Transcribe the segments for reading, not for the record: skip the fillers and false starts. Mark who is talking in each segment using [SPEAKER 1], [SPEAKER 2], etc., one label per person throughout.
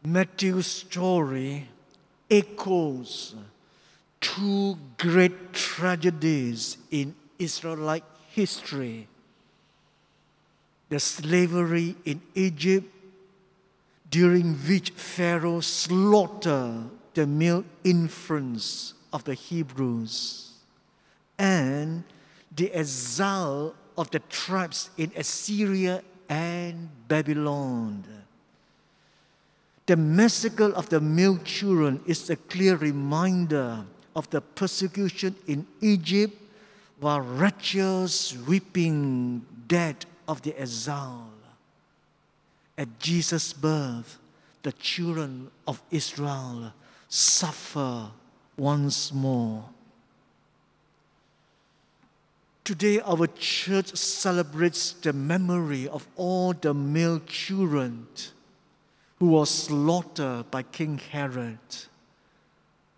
[SPEAKER 1] Matthew's story echoes two great tragedies in Israelite history: the slavery in Egypt, during which Pharaoh slaughtered the male infants of the Hebrews, and the exile of the tribes in Assyria and Babylon. The massacre of the male children is a clear reminder of the persecution in Egypt, while Rachel's weeping death of the exile. At Jesus' birth, the children of Israel suffer once more. Today, our church celebrates the memory of all the male children who was slaughtered by King Herod.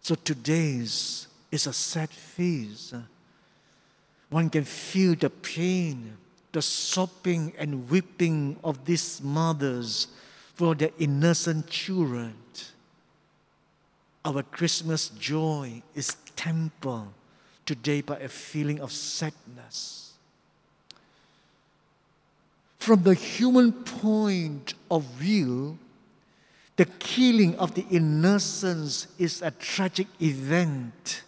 [SPEAKER 1] So today's is a sad feast. One can feel the pain, the sobbing and weeping of these mothers for their innocent children. Our Christmas joy is tempered today by a feeling of sadness. From the human point of view, the killing of the innocents is a tragic event.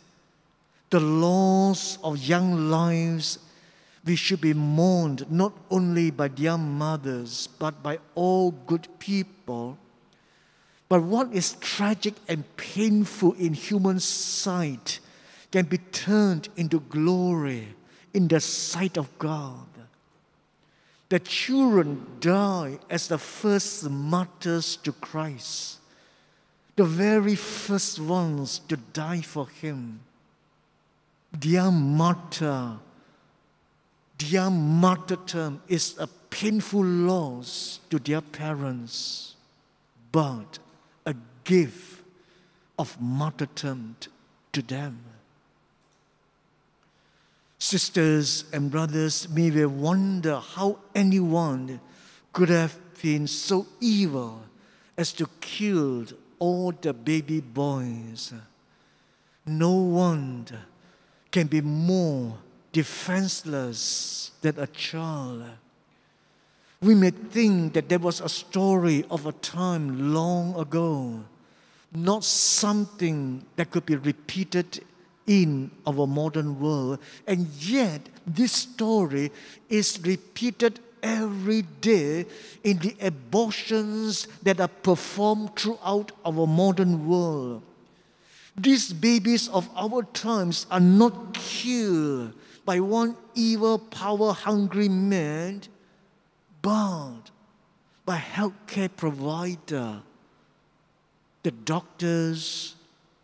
[SPEAKER 1] The loss of young lives, which should be mourned not only by their mothers, but by all good people. But what is tragic and painful in human sight can be turned into glory in the sight of God. The children die as the first martyrs to Christ, the very first ones to die for Him. Their martyrdom is a painful loss to their parents, but a gift of martyrdom to them. Sisters and brothers, may we wonder how anyone could have been so evil as to kill all the baby boys. No one can be more defenseless than a child. We may think that there was a story of a time long ago, not something that could be repeated in our modern world, and yet this story is repeated every day in the abortions that are performed throughout our modern world. These babies of our times are not killed by one evil, power-hungry man, but by healthcare provider, the doctors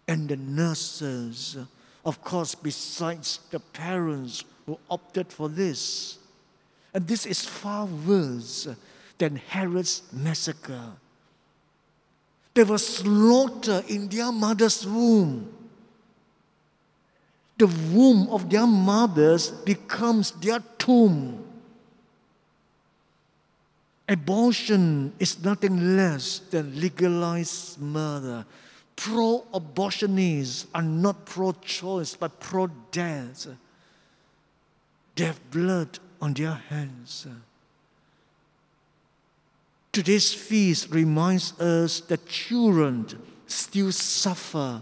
[SPEAKER 1] and the nurses. Of course, besides the parents who opted for this. And this is far worse than Herod's massacre. They were slaughtered in their mother's womb. The womb of their mothers becomes their tomb. Abortion is nothing less than legalized murder. Pro-abortionists are not pro-choice, but pro-death. They have blood on their hands. Today's feast reminds us that children still suffer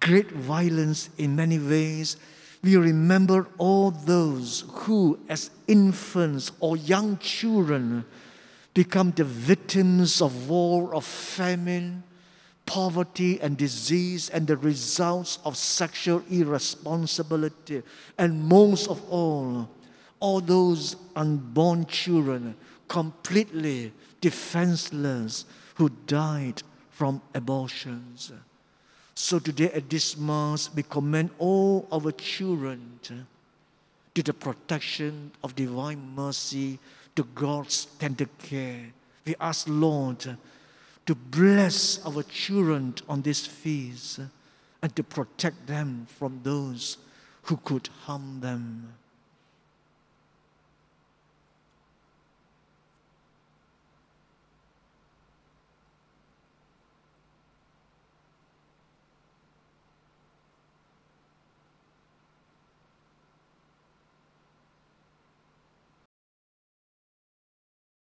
[SPEAKER 1] great violence in many ways. We remember all those who, as infants or young children, become the victims of war, of famine, poverty and disease, and the results of sexual irresponsibility. And most of all those unborn children, completely defenseless, who died from abortions. So today at this Mass, we commend all our children to the protection of divine mercy, to God's tender care. We ask Lord to bless our children on this feast and to protect them from those who could harm them.